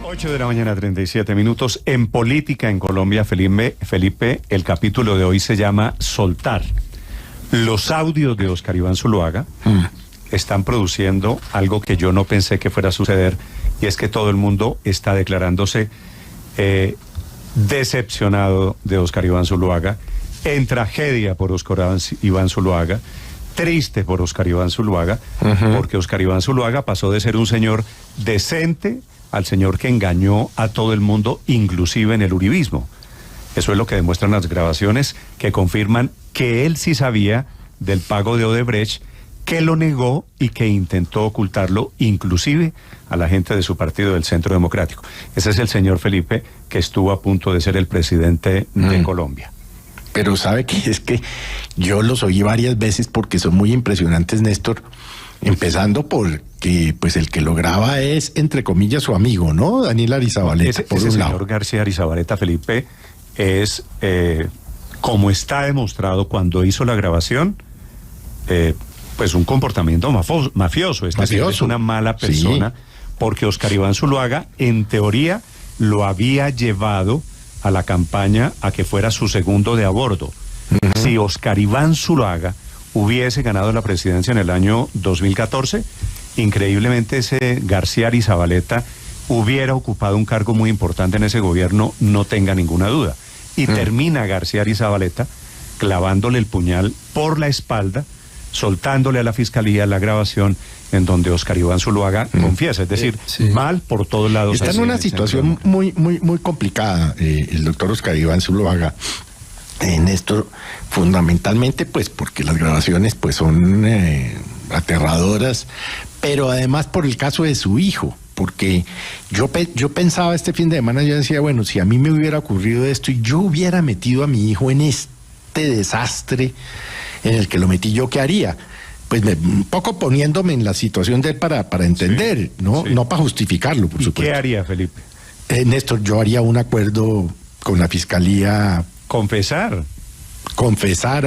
8:37 a.m. En política en Colombia, Felipe, el capítulo de hoy se llama Soltar. Los audios de Óscar Iván Zuluaga están produciendo algo que yo no pensé que fuera a suceder, y es que todo el mundo está declarándose decepcionado de Óscar Iván Zuluaga, en tragedia por Óscar Iván Zuluaga, triste por Óscar Iván Zuluaga, porque Óscar Iván Zuluaga pasó de ser un señor decente al señor que engañó a todo el mundo, inclusive en el uribismo. Eso es lo que demuestran las grabaciones que confirman que él sí sabía del pago de Odebrecht, que lo negó y que intentó ocultarlo, inclusive a la gente de su partido del Centro Democrático. Ese es el señor Felipe que estuvo a punto de ser el presidente de Colombia. Pero sabe que es que yo los oí varias veces porque son muy impresionantes, Néstor, empezando por que pues el que lo graba es, entre comillas, su amigo, ¿no? Daniel Arizabaleta, por un lado. Señor García Arizabaleta, Felipe, es, como está demostrado cuando hizo la grabación, pues un comportamiento mafioso. Es una mala persona, sí, porque Óscar Iván Zuluaga, en teoría, lo había llevado a la campaña a que fuera su segundo de a bordo. Si Óscar Iván Zuluaga hubiese ganado la presidencia en el año 2014, increíblemente ese García Arizabaleta hubiera ocupado un cargo muy importante en ese gobierno, no tenga ninguna duda. Y termina García Arizabaleta clavándole el puñal por la espalda, soltándole a la fiscalía la grabación en donde Óscar Iván Zuluaga confiesa, es decir, mal por todos lados. Está en una situación muy complicada, el doctor Óscar Iván Zuluaga, Néstor, fundamentalmente pues porque las grabaciones pues son aterradoras, pero además por el caso de su hijo, porque yo pensaba este fin de semana, yo decía, bueno, si a mí me hubiera ocurrido esto y yo hubiera metido a mi hijo en este desastre en el que lo metí yo, ¿qué haría? Pues un poco poniéndome en la situación de él para entender, ¿no? Sí. No para justificarlo, por supuesto. ¿Qué haría, Felipe? Néstor, yo haría un acuerdo con la fiscalía. Confesar,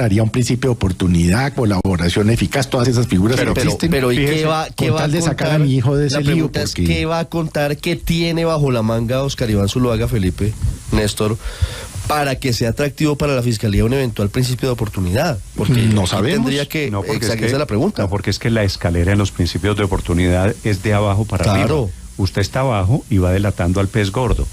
haría un principio de oportunidad, colaboración eficaz, todas esas figuras que existen. Pero ¿y qué va a de sacar a mi hijo de ese lío? La pregunta es, ¿qué va a contar, qué tiene bajo la manga Óscar Iván Zuluaga, Felipe, Néstor, para que sea atractivo para la fiscalía un eventual principio de oportunidad? Porque no sabemos. Tendría que esa la pregunta. No, porque es que la escalera en los principios de oportunidad es de abajo para arriba. Usted está abajo y va delatando al pez gordo.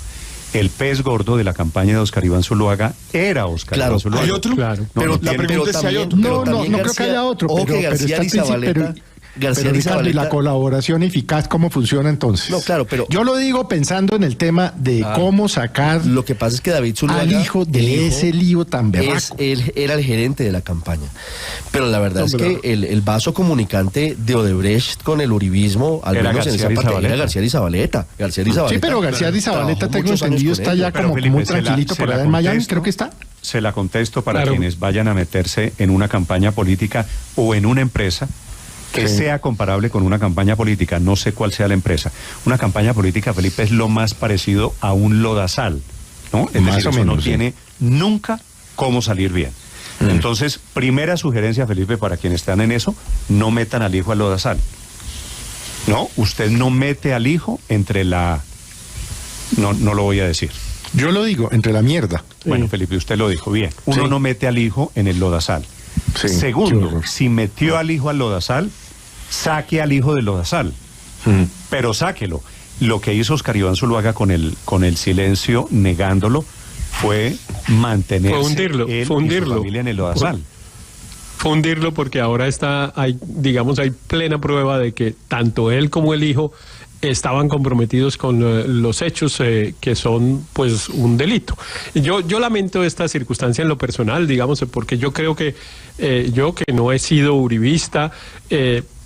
El pez gordo de la campaña de Óscar Iván Zuluaga era Óscar Iván Zuluaga. ¿Hay otro? Claro. Pero la pregunta es si hay otro. No creo que haya otro. Pero García Arizabaleta... ¿Y la colaboración eficaz cómo funciona entonces? No, claro, pero yo lo digo pensando en el tema de cómo sacar. Lo que pasa es que David Zuluaga, al hijo de ese lío tan berraco. Él era el gerente de la campaña. Pero la verdad es que el vaso comunicante de Odebrecht con el uribismo, al menos en esa parte, era García Arizabaleta. Sí, pero García Arizabaleta, tengo entendido, está ya como Felipe, muy tranquilito por allá en Miami, creo que está. Se la contesto para quienes vayan a meterse en una campaña política o en una empresa que sea comparable con una campaña política. No sé cuál sea la empresa. Una campaña política, Felipe, es lo más parecido a un lodazal, ¿no? Es decir, eso no tiene nunca cómo salir bien. Entonces, primera sugerencia, Felipe, para quienes están en eso, no metan al hijo al lodazal. No, usted no mete al hijo entre la... No lo voy a decir. Yo lo digo, entre la mierda. Bueno, Felipe, usted lo dijo bien. Uno no mete al hijo en el lodazal. Segundo, si metió al hijo al lodazal, saque al hijo del lodazal, pero sáquelo. Lo que hizo Óscar Iván Zuluaga con el silencio, negándolo, fue mantenerse fundirlo y su familia en el lodazal. Fundirlo, porque ahora hay plena prueba de que tanto él como el hijo estaban comprometidos con los hechos que son pues un delito. Yo lamento esta circunstancia en lo personal, digamos, porque yo creo que yo, que no he sido uribista,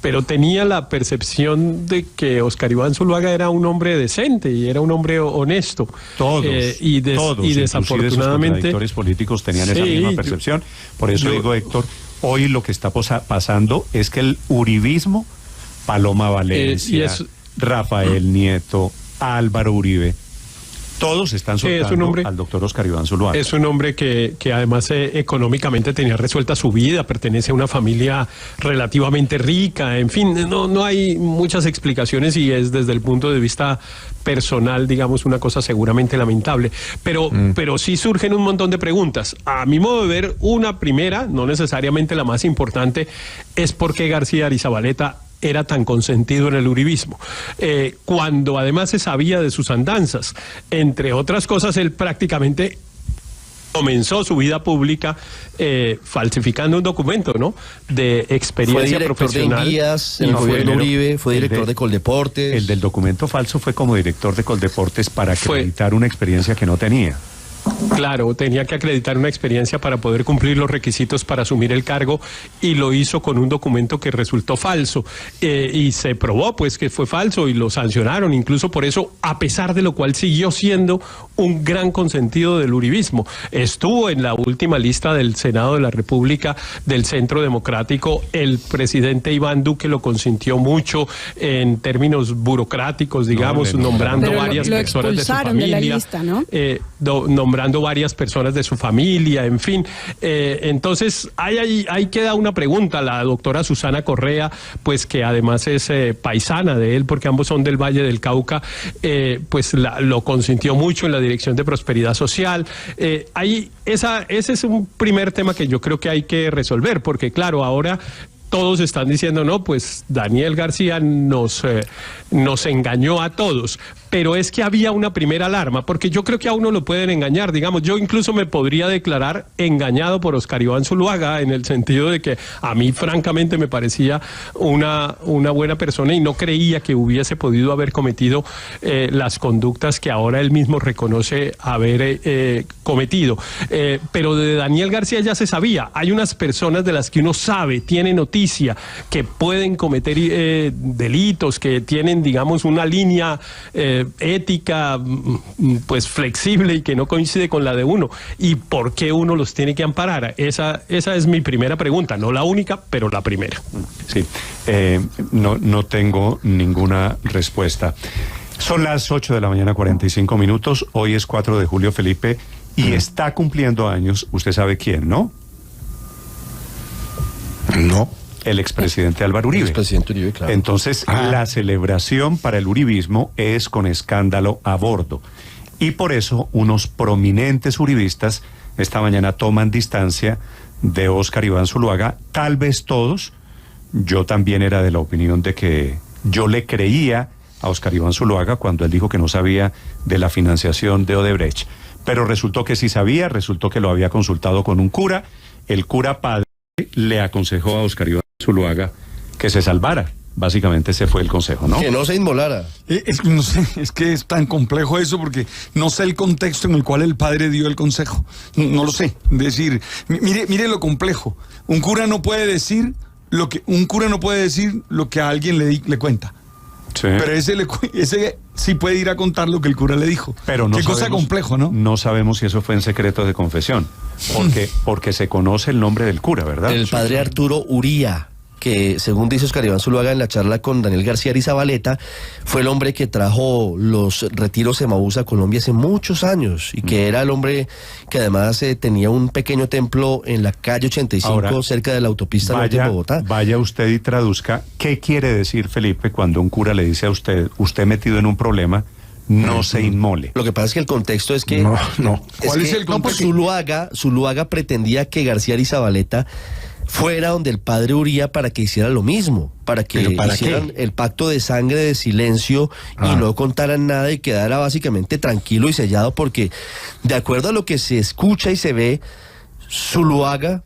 pero tenía la percepción de que Óscar Iván Zuluaga era un hombre decente y era un hombre honesto. Todos, y desafortunadamente los políticos tenían esa misma percepción. Por eso digo, Héctor, hoy lo que está pasando es que el uribismo, Paloma Valencia, Rafael Nieto, Álvaro Uribe, Todos están soltando al doctor Oscar Iván Zuluaga. Es un hombre que además económicamente tenía resuelta su vida, pertenece a una familia relativamente rica, en fin, no hay muchas explicaciones y es desde el punto de vista personal, digamos, una cosa seguramente lamentable. Pero sí surgen un montón de preguntas. A mi modo de ver, una primera, no necesariamente la más importante, es por qué García Arizabaleta era tan consentido en el uribismo, cuando además se sabía de sus andanzas. Entre otras cosas, él prácticamente comenzó su vida pública falsificando un documento, ¿no?, de experiencia profesional. Fue director de Envías, en el gobierno Uribe, fue director de Coldeportes. El del documento falso fue como director de Coldeportes para acreditar una experiencia que no tenía. Claro, tenía que acreditar una experiencia para poder cumplir los requisitos para asumir el cargo y lo hizo con un documento que resultó falso y se probó pues que fue falso y lo sancionaron incluso por eso, a pesar de lo cual siguió siendo un gran consentido del uribismo. Estuvo en la última lista del Senado de la República del Centro Democrático. El presidente Iván Duque lo consintió mucho en términos burocráticos, digamos, nombrando varias personas de su familia. De la lista, ¿no? Nombrando varias personas de su familia, en fin. Entonces, ahí queda una pregunta. La doctora Susana Correa, pues que además es paisana de él, porque ambos son del Valle del Cauca, pues lo consintió mucho en la Dirección de Prosperidad Social. Ese es un primer tema que yo creo que hay que resolver, porque claro, ahora todos están diciendo, no, pues Daniel García nos engañó a todos. Pero es que había una primera alarma, porque yo creo que a uno lo pueden engañar. Digamos, yo incluso me podría declarar engañado por Oscar Iván Zuluaga, en el sentido de que a mí francamente me parecía una buena persona y no creía que hubiese podido haber cometido las conductas que ahora él mismo reconoce haber cometido. Pero de Daniel García ya se sabía. Hay unas personas de las que uno sabe, tiene noticia, que pueden cometer delitos, que tienen, digamos, una línea ética pues flexible y que no coincide con la de uno. ¿Y por qué uno los tiene que amparar? Esa es mi primera pregunta, no la única, pero la primera. Sí, no tengo ninguna respuesta. Son las 8 de la mañana, 45 minutos. Hoy es 4 de julio, Felipe, y está cumpliendo años, usted sabe quién, ¿no? No. El expresidente Álvaro Uribe. El expresidente Uribe, claro. Entonces, la celebración para el uribismo es con escándalo a bordo. Y por eso, unos prominentes uribistas esta mañana toman distancia de Oscar Iván Zuluaga. Tal vez todos. Yo también era de la opinión de que yo le creía a Oscar Iván Zuluaga cuando él dijo que no sabía de la financiación de Odebrecht. Pero resultó que sí sabía, resultó que lo había consultado con un cura. El cura padre le aconsejó a Oscar Iván Zuluaga que se salvara. Básicamente ese fue el consejo, ¿no? Que no se inmolara. No sé, es que es tan complejo eso porque no sé el contexto en el cual el padre dio el consejo. No lo sé. Es decir, mire lo complejo. Un cura no puede decir lo que a alguien le cuenta. Sí. Pero ese sí puede ir a contar lo que el cura le dijo. Pero no Qué sabemos, cosa complejo, ¿no? No sabemos si eso fue en secreto de confesión. Porque se conoce el nombre del cura, ¿verdad? El padre Arturo Uría, que según dice Oscar Iván Zuluaga en la charla con Daniel García Arizabaleta, fue el hombre que trajo los retiros Emaús a Colombia hace muchos años y que era el hombre que además tenía un pequeño templo en la calle 85 ahora, cerca de la autopista norte de Bogotá. Vaya usted y traduzca qué quiere decir, Felipe, cuando un cura le dice a usted metido en un problema, no se inmole. Lo que pasa es que el contexto es que... No. ¿Cuál es el contexto? Zuluaga pretendía que García Arizabaleta fuera donde el padre Uría para que hiciera lo mismo, para que hicieran el pacto de sangre de silencio y no contaran nada y quedara básicamente tranquilo y sellado, porque de acuerdo a lo que se escucha y se ve,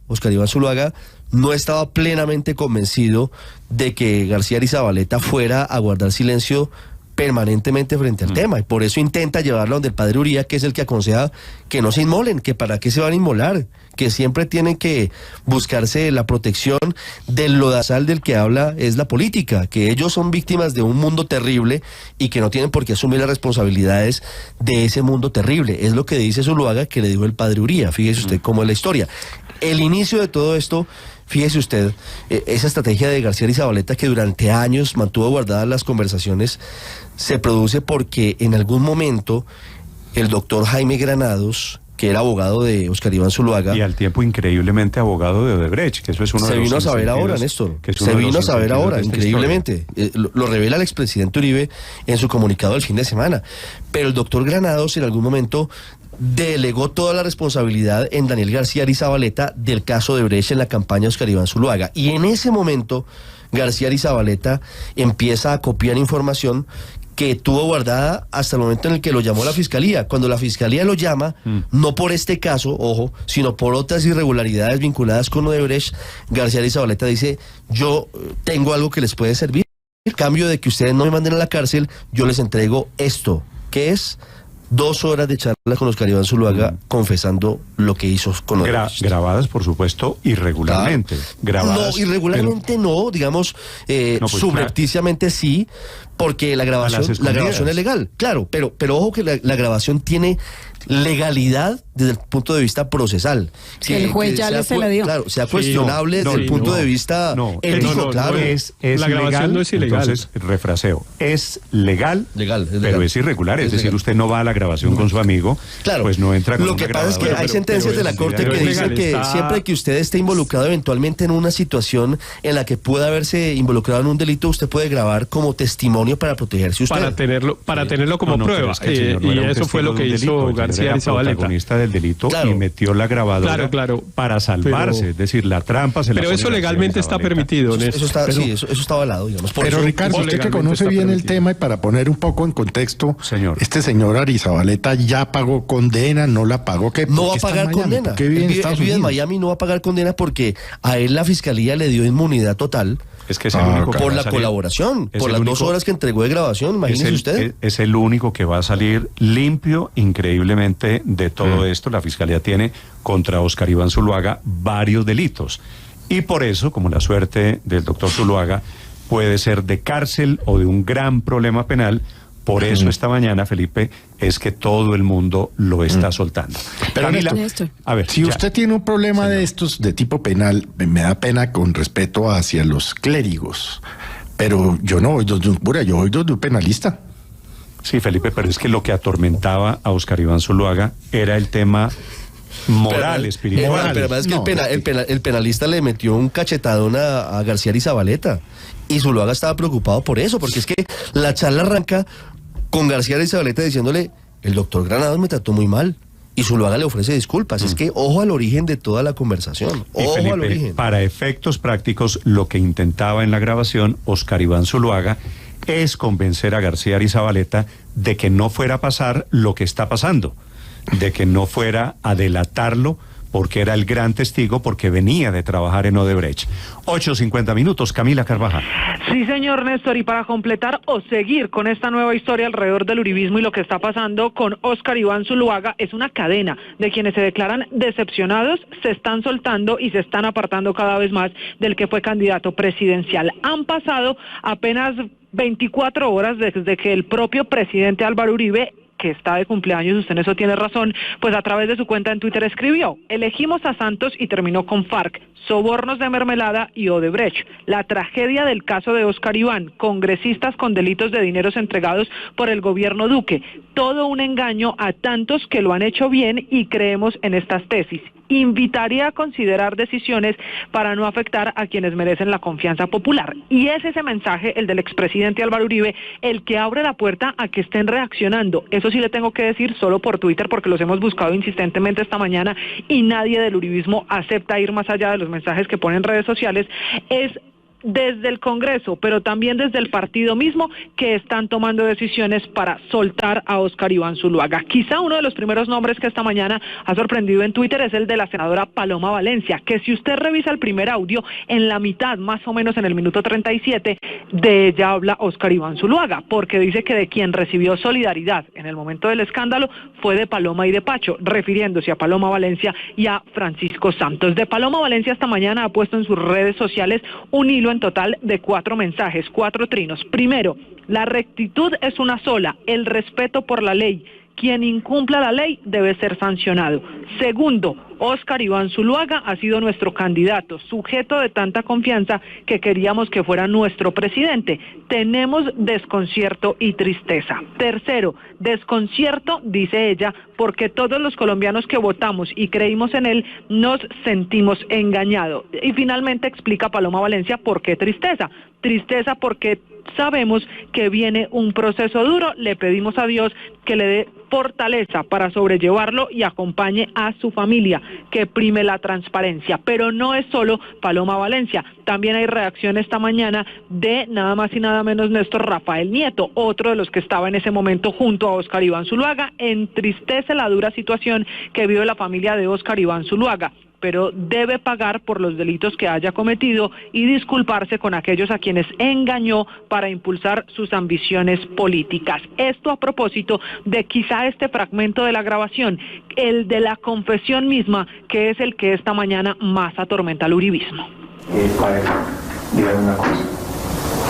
Oscar Iván Zuluaga, no estaba plenamente convencido de que García Arizabaleta fuera a guardar silencio permanentemente frente al tema, y por eso intenta llevarlo donde el padre Uría, que es el que aconseja que no se inmolen, que para qué se van a inmolar, que siempre tienen que buscarse la protección del lodazal del que habla es la política, que ellos son víctimas de un mundo terrible y que no tienen por qué asumir las responsabilidades de ese mundo terrible. Es lo que dice Zuluaga que le dijo el padre Uría. Fíjese usted cómo es la historia. El inicio de todo esto, fíjese usted, esa estrategia de García Arizabaleta que durante años mantuvo guardadas las conversaciones, se produce porque en algún momento el doctor Jaime Granados, que era abogado de Óscar Iván Zuluaga. Y al tiempo increíbmente abogado de Odebrecht, que eso es uno de los... Se vino a saber ahora, Néstor. Se vino a saber ahora, increíblemente. Lo revela el expresidente Uribe en su comunicado del fin de semana. Pero el doctor Granados en algún momento delegó toda la responsabilidad en Daniel García Arizabaleta del caso de Odebrecht en la campaña Óscar Iván Zuluaga. Y en ese momento García Arizabaleta empieza a copiar información que tuvo guardada hasta el momento en el que lo llamó la Fiscalía. Cuando la Fiscalía lo llama, no por este caso, ojo, sino por otras irregularidades vinculadas con Odebrecht, García Arizabaleta dice, yo tengo algo que les puede servir. En cambio de que ustedes no me manden a la cárcel, yo les entrego esto, que es 2 horas de charla con Óscar Iván Zuluaga confesando lo que hizo con Odebrecht. Grabadas, por supuesto, irregularmente. Claro. Grabadas, no, irregularmente no, digamos, pues, subrepticiamente claro. Sí, porque la grabación es legal, claro, pero ojo que la grabación tiene legalidad desde el punto de vista procesal. Que el juez ya se la dio. Claro, sea cuestionable desde el punto de vista ético, claro. Es la grabación legal, no es ilegal. Entonces, refraseo, es legal, legal. Pero es irregular, es decir, usted no va a la grabación con su amigo, claro, pues no entra con lo que pasa es que hay sentencias de la Corte que dicen que siempre que usted esté involucrado eventualmente en una situación en la que pueda haberse involucrado en un delito, usted puede grabar como testimonio para protegerse usted. Para tenerlo como prueba. Y eso fue lo que hizo García Arizabaleta. Protagonista del delito, claro. Y metió la grabadora para salvarse, es decir, la trampa se la... Pero eso legalmente está permitido. Eso está avalado, digamos. Pero Ricardo, usted que conoce bien el tema y para poner un poco en contexto, este señor Arizabaleta ya pagó condena, no la pagó. No va a pagar condena. Él vive en Miami, no va a pagar condena porque a él la fiscalía le dio inmunidad total. Es que es el único por la colaboración, por las 2 horas que entregó de grabación, imagínese usted. Es el único que va a salir limpio increíblemente de todo esto. La Fiscalía tiene contra Óscar Iván Zuluaga varios delitos. Y por eso, como la suerte del doctor Zuluaga puede ser de cárcel o de un gran problema penal, por eso esta mañana, Felipe, es que todo el mundo lo está soltando. Pero Néstor, a ver, si usted tiene un problema de estos de tipo penal, me da pena con respeto hacia los clérigos, pero yo no voy donde un cura, yo voy donde un penalista. Sí, Felipe, pero es que lo que atormentaba a Óscar Iván Zuluaga era el tema moral, espiritual. Pero es que el penalista le metió un cachetadón a García Arizabaleta y Zuluaga estaba preocupado por eso, porque es que la charla arranca con García Arizabaleta diciéndole, el doctor Granados me trató muy mal. Y Zuluaga le ofrece disculpas. Es que ojo al origen de toda la conversación. Ojo Felipe, al origen. Para efectos prácticos, lo que intentaba en la grabación Óscar Iván Zuluaga es convencer a García Arizabaleta de que no fuera a pasar lo que está pasando, de que no fuera a delatarlo, porque era el gran testigo, porque venía de trabajar en Odebrecht. 8:50, Camila Carvajal. Sí, señor Néstor, y para completar o seguir con esta nueva historia alrededor del uribismo y lo que está pasando con Óscar Iván Zuluaga, es una cadena de quienes se declaran decepcionados, se están soltando y se están apartando cada vez más del que fue candidato presidencial. Han pasado apenas 24 horas desde que el propio presidente Álvaro Uribe, que está de cumpleaños, usted en eso tiene razón, pues a través de su cuenta en Twitter escribió, elegimos a Santos y terminó con FARC, sobornos de mermelada y Odebrecht, la tragedia del caso de Óscar Iván, congresistas con delitos de dineros entregados por el gobierno Duque, todo un engaño a tantos que lo han hecho bien y creemos en estas tesis. Invitaría a considerar decisiones para no afectar a quienes merecen la confianza popular. Y es ese mensaje, el del expresidente Álvaro Uribe, el que abre la puerta a que estén reaccionando. Eso sí le tengo que decir solo por Twitter, porque los hemos buscado insistentemente esta mañana y nadie del uribismo acepta ir más allá de los mensajes que ponen en redes sociales. Es desde el Congreso, pero también desde el partido mismo, que están tomando decisiones para soltar a Óscar Iván Zuluaga. Quizá uno de los primeros nombres que esta mañana ha sorprendido en Twitter es el de la senadora Paloma Valencia, que si usted revisa el primer audio, en la mitad, más o menos en el minuto 37, de ella habla Óscar Iván Zuluaga, porque dice que de quien recibió solidaridad en el momento del escándalo fue de Paloma y de Pacho, refiriéndose a Paloma Valencia y a Francisco Santos. De Paloma Valencia esta mañana ha puesto en sus redes sociales un hilo en total de 4 mensajes, 4 trinos. Primero, la rectitud es una sola, el respeto por la ley. quien incumpla la ley debe ser sancionado. Segundo, Óscar Iván Zuluaga ha sido nuestro candidato, sujeto de tanta confianza que queríamos que fuera nuestro presidente. Tenemos desconcierto y tristeza. Tercero, desconcierto, dice ella, porque todos los colombianos que votamos y creímos en él nos sentimos engañados. Y finalmente explica Paloma Valencia por qué tristeza. Tristeza porque sabemos que viene un proceso duro, le pedimos a Dios que le dé fortaleza para sobrellevarlo y acompañe a su familia, que prime la transparencia. Pero no es solo Paloma Valencia, también hay reacción esta mañana de nada más y nada menos Néstor Rafael Nieto, otro de los que estaba en ese momento junto a Óscar Iván Zuluaga. Entristece la dura situación que vive la familia de Óscar Iván Zuluaga, pero debe pagar por los delitos que haya cometido y disculparse con aquellos a quienes engañó para impulsar sus ambiciones políticas. Esto a propósito de quizá este fragmento de la grabación, el de la confesión misma, que es el que esta mañana más atormenta al uribismo. Padre, dígame una cosa,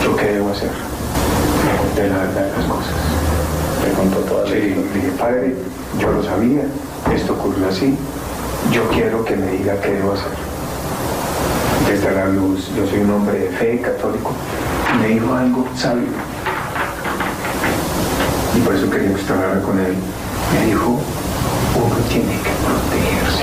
¿yo qué debo hacer? Me conté la verdad de las cosas. Me contó toda la vida. Le dije, padre, yo lo sabía, esto ocurrió así. Yo quiero que me diga qué debo hacer. Desde la luz, yo soy un hombre de fe, católico. Me dijo algo sabio. Y por eso quería que usted hablara con él. Me dijo, uno tiene que protegerse.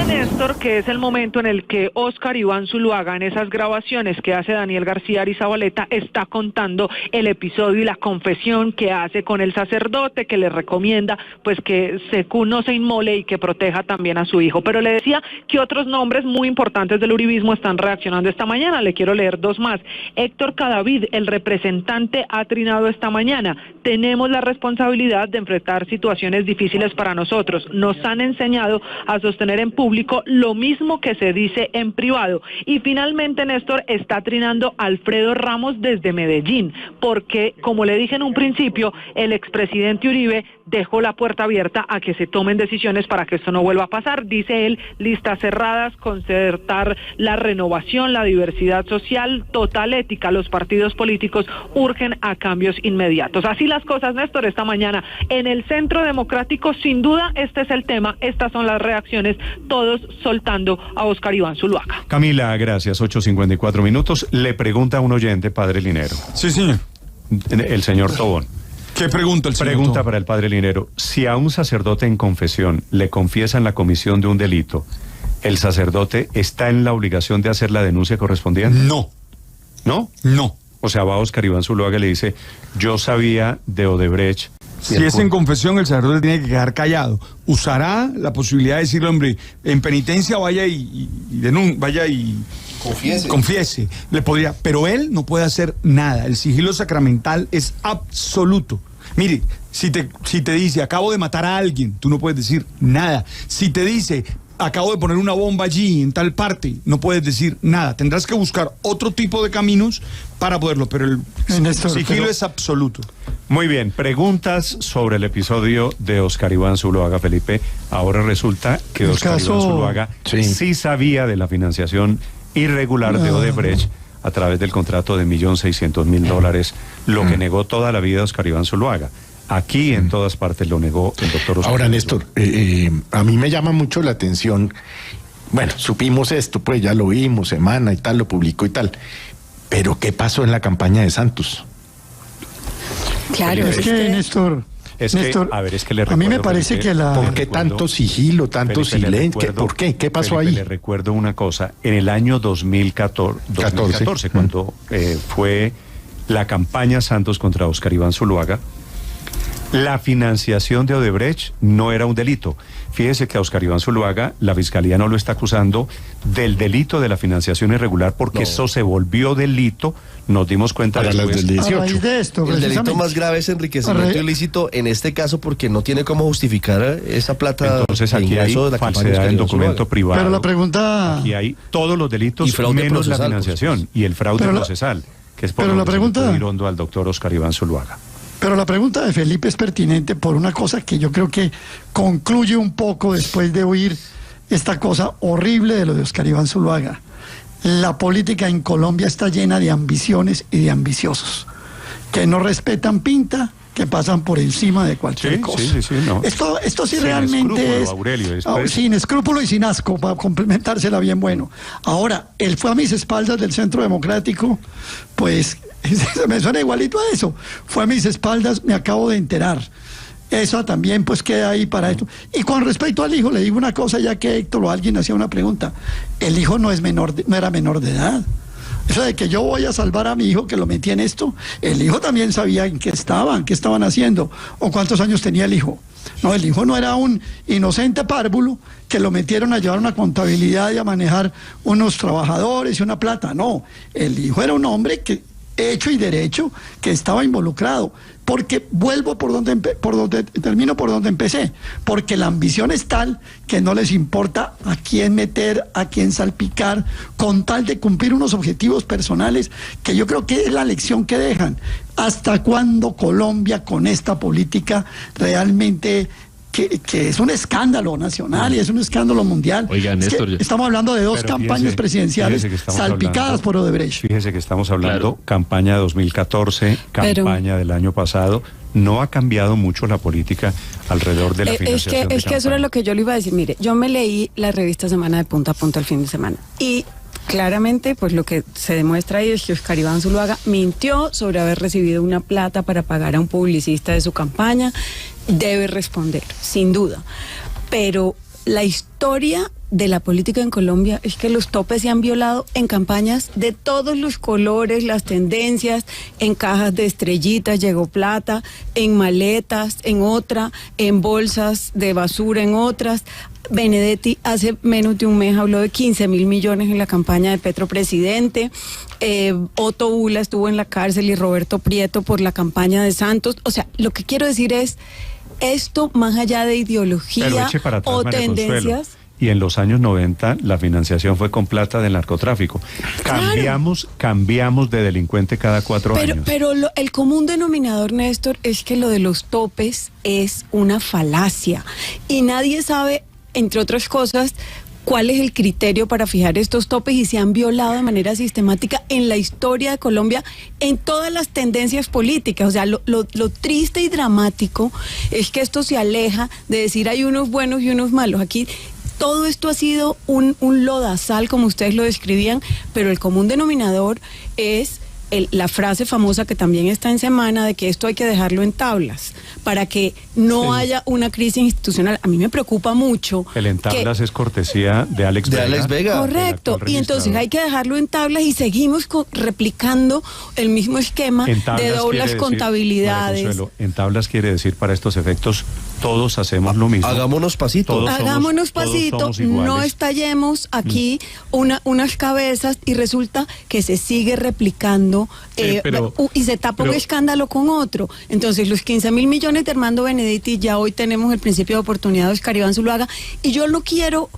Néstor, que es el momento en el que Óscar Iván Zuluaga, en esas grabaciones que hace Daniel García Arizabaleta, está contando el episodio y la confesión que hace con el sacerdote, que le recomienda pues que no se inmole y que proteja también a su hijo. Pero le decía que otros nombres muy importantes del uribismo están reaccionando esta mañana. Le quiero leer dos más. Héctor Cadavid, el representante, ha trinado esta mañana: tenemos la responsabilidad de enfrentar situaciones difíciles para nosotros. Nos han enseñado a sostener en público lo mismo que se dice en privado. Y finalmente, Néstor, está trinando Alfredo Ramos desde Medellín, porque, como le dije en un principio, el expresidente Uribe dejó la puerta abierta a que se tomen decisiones para que esto no vuelva a pasar. Dice él, listas cerradas, concertar la renovación, la diversidad social, total ética. Los partidos políticos urgen a cambios inmediatos. Así las cosas, Néstor, esta mañana en el Centro Democrático, sin duda, este es el tema, estas son las reacciones, todos soltando a Óscar Iván Zuluaga. Camila, gracias, 8:54 minutos. Le pregunta a un oyente, padre Linero. Sí, señor. El señor Tobón. ¿Qué pregunta el señor Pregunta Tobón? para el padre Linero. Si a un sacerdote en confesión le confiesan la comisión de un delito, ¿el sacerdote está en la obligación de hacer la denuncia correspondiente? No. ¿No? No. O sea, va Óscar Iván Zuluaga y le dice, yo sabía de Odebrecht. Si es en confesión, el sacerdote tiene que quedar callado. Usará la posibilidad de decirle, hombre, en penitencia vaya y confiese. Le podría, pero él no puede hacer nada. El sigilo sacramental es absoluto. Mire, si te dice, acabo de matar a alguien, tú no puedes decir nada. Si te dice, acabo de poner una bomba allí, en tal parte, no puedes decir nada. Tendrás que buscar otro tipo de caminos para poderlo, pero el sigilo es absoluto. Muy bien, preguntas sobre el episodio de Óscar Iván Zuluaga, Felipe. Ahora resulta que Óscar Iván Zuluaga sí sabía de la financiación irregular de Odebrecht a través del contrato de $1.600.000, lo que negó toda la vida Óscar Iván Zuluaga. Aquí en todas partes lo negó el doctor Óscar. Ahora, Néstor, a mí me llama mucho la atención, bueno, supimos esto, pues ya lo vimos, Semana y tal, lo publicó y tal, pero ¿qué pasó en la campaña de Santos? Claro, es que Néstor, a ver, es que le recuerdo, a mí me parece Felipe, que ¿Por qué tanto sigilo, tanto silencio? ¿Por qué? ¿Qué pasó Felipe, ahí? Le recuerdo una cosa, en el año 2014 cuando fue la campaña Santos contra Óscar Iván Zuluaga, la financiación de Odebrecht no era un delito. Fíjese que a Óscar Iván Zuluaga la Fiscalía no lo está acusando del delito de la financiación irregular porque eso se volvió delito, nos dimos cuenta después. Del 18. De esto, el delito más grave es enriquecimiento ilícito en este caso porque no tiene cómo justificar esa plata. Entonces aquí hay falsedad en documento privado. Pero la pregunta... Aquí hay todos los delitos menos la financiación y el fraude procesal, que es por lo que se le irondo al doctor Óscar Iván Zuluaga. Pero la pregunta de Felipe es pertinente por una cosa que yo creo que concluye un poco después de oír esta cosa horrible de lo de Óscar Iván Zuluaga. La política en Colombia está llena de ambiciones y de ambiciosos que no respetan pinta que pasan por encima de cualquier cosa. No. Esto sí sin realmente escrúpulo, es Aurelio, sin escrúpulo y sin asco, para complementársela bien bueno. Ahora, él fue a mis espaldas del Centro Democrático, pues me suena igualito a eso. Fue a mis espaldas, me acabo de enterar. Eso también pues queda ahí para esto. Y con respecto al hijo, le digo una cosa, ya que Héctor o alguien hacía una pregunta. El hijo no era menor de edad. Eso de que yo voy a salvar a mi hijo que lo metí en esto, el hijo también sabía en qué estaban haciendo, o cuántos años tenía el hijo. No, el hijo no era un inocente párvulo que lo metieron a llevar una contabilidad y a manejar unos trabajadores y una plata. No, el hijo era un hombre que hecho y derecho que estaba involucrado, porque vuelvo termino por donde empecé, porque la ambición es tal que no les importa a quién meter, a quién salpicar, con tal de cumplir unos objetivos personales, que yo creo que es la lección que dejan. ¿Hasta cuándo Colombia con esta política realmente que es un escándalo nacional y es un escándalo mundial? Oiga, Néstor, estamos hablando de dos campañas presidenciales salpicadas por Odebrecht. Fíjese que estamos hablando campaña de 2014, campaña del año pasado. No ha cambiado mucho la política alrededor de la financiación. Es que eso era lo que yo le iba a decir. Mire, yo me leí la revista Semana de punta a punta el fin de semana y claramente, pues lo que se demuestra ahí es que Óscar Iván Zuluaga mintió sobre haber recibido una plata para pagar a un publicista de su campaña. Debe responder, sin duda. Pero la historia de la política en Colombia es que los topes se han violado en campañas de todos los colores, las tendencias, en cajas de estrellitas llegó plata, en maletas, en otra, en bolsas de basura, en otras. Benedetti hace menos de un mes habló de 15.000 millones en la campaña de Petro Presidente. Otto Ula estuvo en la cárcel y Roberto Prieto por la campaña de Santos. O sea, lo que quiero decir es, esto más allá de ideología o tendencias. Y en los años 90 la financiación fue con plata del narcotráfico. Cambiamos de delincuente cada 4 años. Pero el común denominador, Néstor, es que lo de los topes es una falacia. Y nadie sabe, entre otras cosas, cuál es el criterio para fijar estos topes y se han violado de manera sistemática en la historia de Colombia en todas las tendencias políticas. O sea, lo triste y dramático es que esto se aleja de decir hay unos buenos y unos malos. Aquí todo esto ha sido un lodazal, como ustedes lo describían, pero el común denominador es la frase famosa que también está en Semana de que esto hay que dejarlo en tablas para que no haya una crisis institucional. A mí me preocupa mucho. El en tablas es cortesía de Alex Vega. Correcto. Y entonces hay que dejarlo en tablas y seguimos replicando el mismo esquema de doblas contabilidades. Consuelo, en tablas quiere decir para estos efectos todos hacemos lo mismo. Hagámonos pasito. Hagámonos pasito, no estallemos aquí unas cabezas y resulta que se sigue replicando y se tapa un escándalo con otro. Entonces los 15.000 millones de Armando Benedetti, ya hoy tenemos el principio de oportunidad de Óscar Iván Zuluaga, y yo no quiero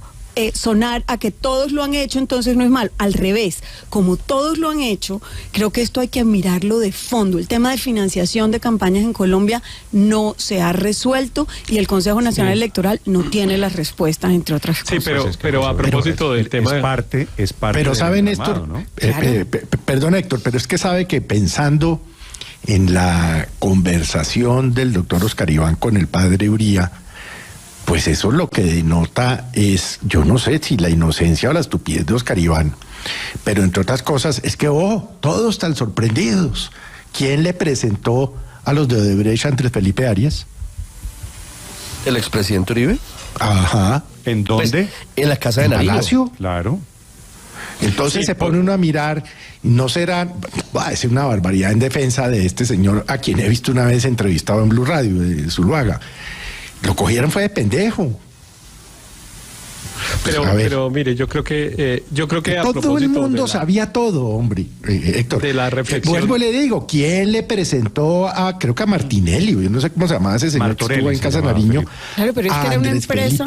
sonar a que todos lo han hecho, entonces no es malo. Al revés, como todos lo han hecho, creo que esto hay que mirarlo de fondo. El tema de financiación de campañas en Colombia no se ha resuelto y el Consejo Nacional Electoral no tiene las respuestas, entre otras cosas. Sí, pero a propósito del tema... Es parte pero saben, Néstor, ¿no? Perdón, Héctor, pero es que sabe que pensando en la conversación del doctor Óscar Iván con el padre Uría, pues eso lo que denota es, yo no sé si la inocencia o la estupidez de Óscar Iván, pero entre otras cosas es que, todos están sorprendidos. ¿Quién le presentó a los de Odebrecht a Andrés Felipe Arias? ¿El expresidente Uribe? Ajá. ¿En dónde? Pues, en la Casa de Nariño. Palacio. Claro. Entonces se pone uno a mirar, no será, va a decir una barbaridad en defensa de este señor, a quien he visto una vez entrevistado en Blue Radio, de Zuluaga. Lo cogieron fue de pendejo. Pero mire, yo creo que a todo el mundo sabía todo, hombre. Héctor, de la reflexión. Vuelvo y le digo, ¿quién le presentó creo que a Martinelli? Yo no sé cómo se llamaba ese señor que estuvo en Casa Nariño. Claro, pero es que era una empresa.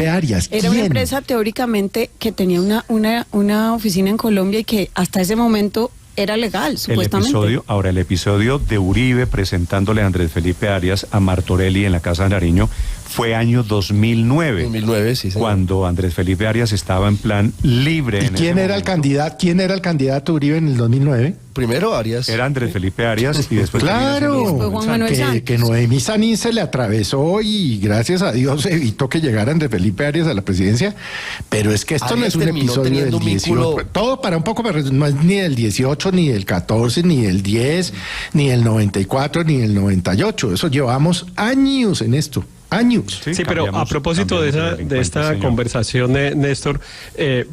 Era una empresa teóricamente que tenía una oficina en Colombia y que hasta ese momento era legal, supuestamente. El episodio de Uribe presentándole a Andrés Felipe Arias a Martorelli en la Casa de Nariño fue año 2009. 2009, sí, señor. Cuando Andrés Felipe Arias estaba en plan libre. ¿Y quién era el candidato Uribe en el 2009? Primero Arias. Era Andrés Felipe Arias y después... Claro, Juan Manuel Santos. que Noemí Sanín se le atravesó y gracias a Dios evitó que llegara Andrés Felipe Arias a la presidencia, pero es que esto Arias no es un terminó episodio del teniendo un 18, vínculo- todo para un poco, pero no es ni del 18, ni del 14, ni del 10, ni del 94, ni del 98, eso llevamos años en esto. Años. Sí, pero a propósito de esta conversación, Néstor,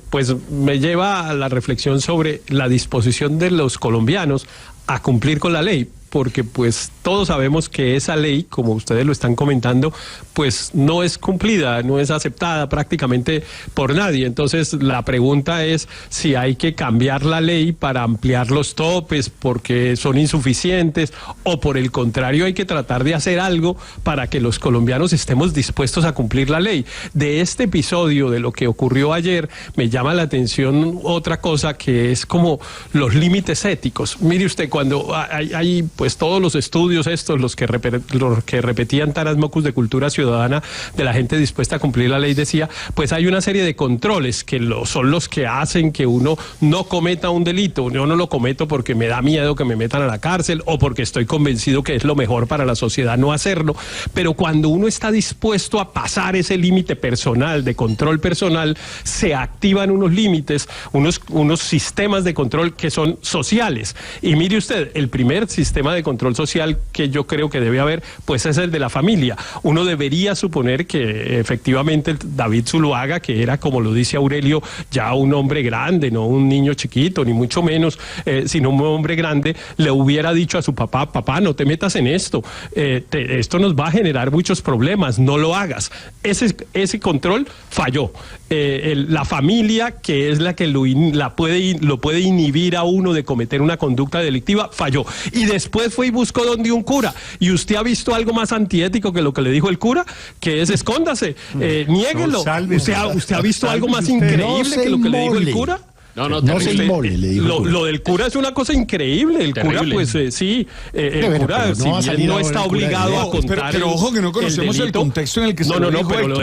pues me lleva a la reflexión sobre la disposición de los colombianos a cumplir con la ley, porque pues todos sabemos que esa ley, como ustedes lo están comentando, pues no es cumplida, no es aceptada prácticamente por nadie. Entonces la pregunta es si hay que cambiar la ley para ampliar los topes porque son insuficientes, o por el contrario hay que tratar de hacer algo para que los colombianos estemos dispuestos a cumplir la ley. De este episodio, de lo que ocurrió ayer, me llama la atención otra cosa, que es como los límites éticos. Mire usted, cuando hay pues todos los estudios estos, los que repetían Taras Mocus de Cultura Ciudadana, de la gente dispuesta a cumplir la ley, decía, pues hay una serie de controles que son los que hacen que uno no cometa un delito. Yo no lo cometo porque me da miedo que me metan a la cárcel o porque estoy convencido que es lo mejor para la sociedad no hacerlo, pero cuando uno está dispuesto a pasar ese límite personal, de control personal, se activan unos límites, unos sistemas de control que son sociales. Y mire usted, el primer sistema de control social que yo creo que debe haber, pues es el de la familia. Uno debería suponer que efectivamente David Zuluaga, que era, como lo dice Aurelio, ya un hombre grande, no un niño chiquito, ni mucho menos, sino un hombre grande, le hubiera dicho a su papá, papá, no te metas en esto, esto nos va a generar muchos problemas, no lo hagas. Ese control falló. La familia, que es la que lo puede inhibir a uno de cometer una conducta delictiva, falló. Y después fue y buscó donde un cura. ¿Y usted ha visto algo más antiético que lo que le dijo el cura? Que es escóndase, niéguelo. ¿Usted ha visto algo más increíble que lo que le dijo el cura? No se inmole, le dijo. Lo del cura es una cosa increíble. El cura, pues sí, el cura, si bien no está obligado a contar. Pero ojo que no conocemos el contexto en el que se lo dijo. Pero lo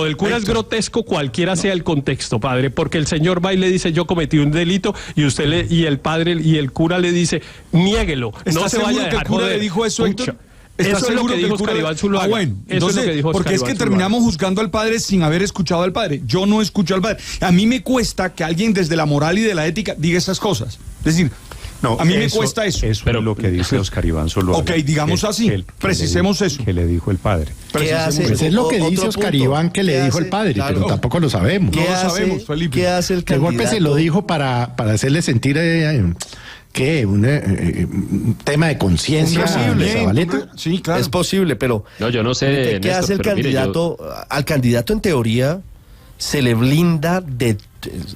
del cura es grotesco, cualquiera sea el contexto, padre, porque el señor va y le dice, yo cometí un delito, y y el padre y el cura le dice, niéguelo, no se vaya a dejar joder. ¿Le dijo eso, Héctor? Eso es lo que dijo Oscar Iván Zuluaga. Bueno, entonces, porque es que terminamos juzgando al padre sin haber escuchado al padre. Yo no escucho al padre. A mí me cuesta que alguien desde la moral y de la ética diga esas cosas. Es decir, a mí me cuesta eso. Eso es lo que dice Oscar Iván Zuluaga. Ok, digamos así, precisemos eso. Que le dijo el padre. Pues es lo que dice Oscar Iván que le dijo el padre, pero tampoco lo sabemos. ¿Qué No lo sabemos, Felipe. ¿Qué hace el De candidato? golpe se lo dijo para hacerle sentir un tema de conciencia a Zabaleta. Sí, claro. Es posible, pero No, yo no sé. ¿qué hace el candidato? Al candidato, en teoría, se le blinda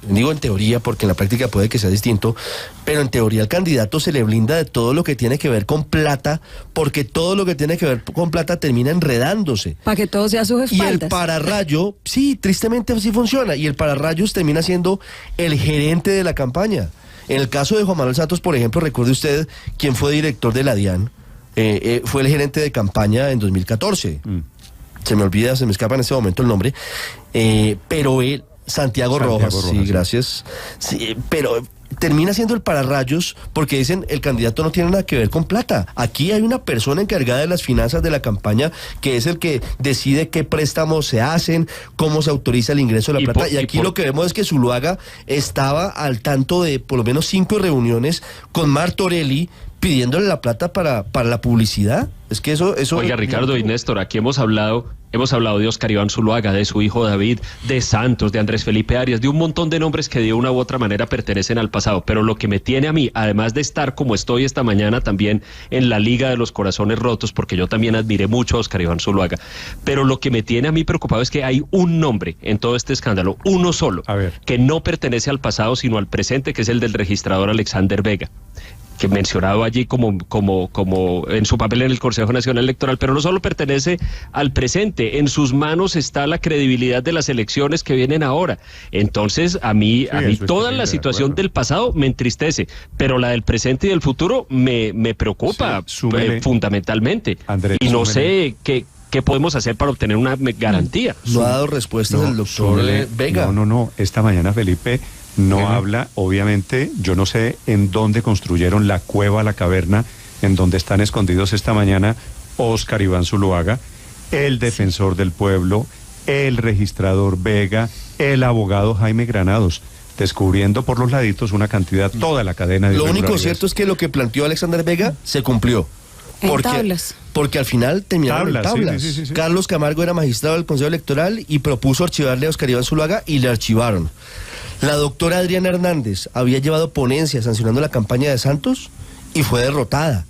digo en teoría porque en la práctica puede que sea distinto, pero en teoría al candidato se le blinda de todo lo que tiene que ver con plata, porque todo lo que tiene que ver con plata termina enredándose. Para que todo sea a sus espaldas. Y el pararrayo, sí, tristemente así funciona, y el pararrayos termina siendo el gerente de la campaña. En el caso de Juan Manuel Santos, por ejemplo, recuerde usted quién fue director de la DIAN, fue el gerente de campaña en 2014. Se me escapa en este momento el nombre, pero él, Santiago Rojas, sí, gracias. Sí, pero termina siendo el pararrayos porque dicen el candidato no tiene nada que ver con plata. Aquí hay una persona encargada de las finanzas de la campaña que es el que decide qué préstamos se hacen, cómo se autoriza el ingreso de la plata. Y aquí lo que vemos es que Zuluaga estaba al tanto de por lo menos 5 reuniones con Martorelli pidiéndole la plata para la publicidad. Es que eso Oiga, Ricardo y Néstor, aquí hemos hablado de Oscar Iván Zuluaga, de su hijo David, de Santos, de Andrés Felipe Arias, de un montón de nombres que de una u otra manera pertenecen al pasado, pero lo que me tiene a mí, además de estar como estoy esta mañana también en la Liga de los Corazones Rotos, porque yo también admiré mucho a Oscar Iván Zuluaga, pero lo que me tiene a mí preocupado es que hay un nombre en todo este escándalo, uno solo, que no pertenece al pasado sino al presente, que es el del registrador Alexander Vega, que mencionado allí como en su papel en el Consejo Nacional Electoral, pero no solo pertenece al presente, en sus manos está la credibilidad de las elecciones que vienen ahora. Entonces, a mí toda la situación del pasado me entristece, pero la del presente y del futuro me preocupa fundamentalmente. Andrés, y no sé ¿Qué podemos hacer para obtener una garantía? No ha dado respuestas el doctor Vega. No. Esta mañana Felipe no habla. Obviamente, yo no sé en dónde construyeron la cueva, la caverna, en donde están escondidos esta mañana Óscar Iván Zuluaga, el defensor del pueblo, el registrador Vega, el abogado Jaime Granados, descubriendo por los laditos una cantidad, toda la cadena de Lo único cierto es que lo que planteó Alexander Vega se cumplió. Porque al final terminaron en tablas. Sí. Carlos Camargo era magistrado del Consejo Electoral y propuso archivarle a Óscar Iván Zuluaga y le archivaron. La doctora Adriana Hernández había llevado ponencia sancionando la campaña de Santos y fue derrotada.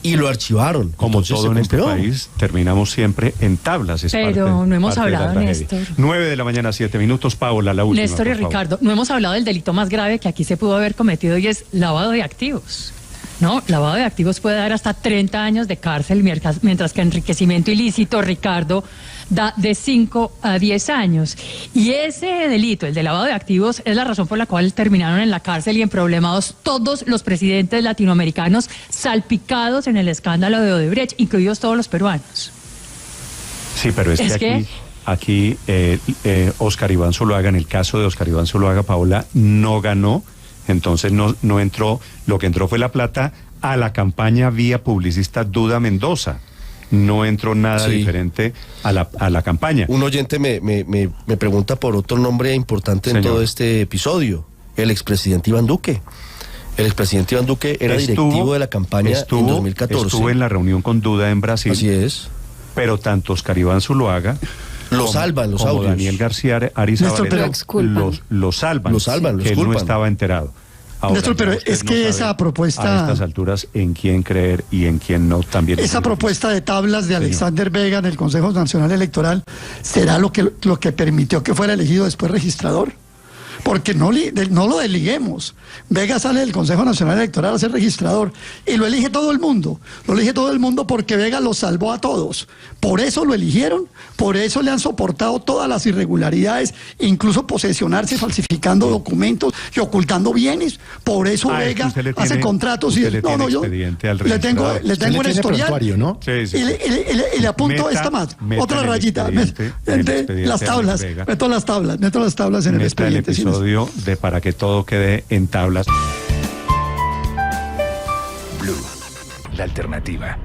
Y lo archivaron. Como todo en este país, terminamos siempre en tablas. Pero no hemos hablado, Néstor. 9:07 a.m, Paola, la última. Néstor y Ricardo, no hemos hablado del delito más grave que aquí se pudo haber cometido y es lavado de activos. No, lavado de activos puede dar hasta 30 años de cárcel, mientras que enriquecimiento ilícito, Ricardo, da de 5 a 10 años. Y ese delito, el de lavado de activos, es la razón por la cual terminaron en la cárcel y en problemados todos los presidentes latinoamericanos salpicados en el escándalo de Odebrecht, incluidos todos los peruanos. Sí, pero es que aquí Óscar Iván Zuluaga, en el caso de Óscar Iván Zuluaga, Paola, no ganó. Entonces no entró, lo que entró fue la plata a la campaña vía publicista Duda Mendoza. No entró nada diferente a la campaña. Un oyente me pregunta por otro nombre importante en todo este episodio, el expresidente Iván Duque. El expresidente Iván Duque era directivo de la campaña en 2014. Estuvo en la reunión con Duda en Brasil. Así es. Pero tanto Óscar Iván Zuluaga lo salvan los audios. Daniel García Arizabaleta lo salvan, que él no estaba enterado. Ahora, Néstor, pero es que esa propuesta... A estas alturas, en quién creer y en quién no también... Esa propuesta de tablas de Alexander Vega en el Consejo Nacional Electoral, ¿será lo que permitió que fuera elegido después registrador? Porque no lo desliguemos. Vega sale del Consejo Nacional Electoral a ser registrador y lo elige todo el mundo. Lo elige todo el mundo porque Vega los salvó a todos. Por eso lo eligieron, por eso le han soportado todas las irregularidades, incluso posesionarse, falsificando documentos y ocultando bienes. Por eso Vega hace contratos y... No, yo le tengo un historial, ¿no? Sí. Y le apunto esta más, otra rayita. Las tablas, meto las tablas en el expediente. De para que todo quede en tablas. Blue, la alternativa.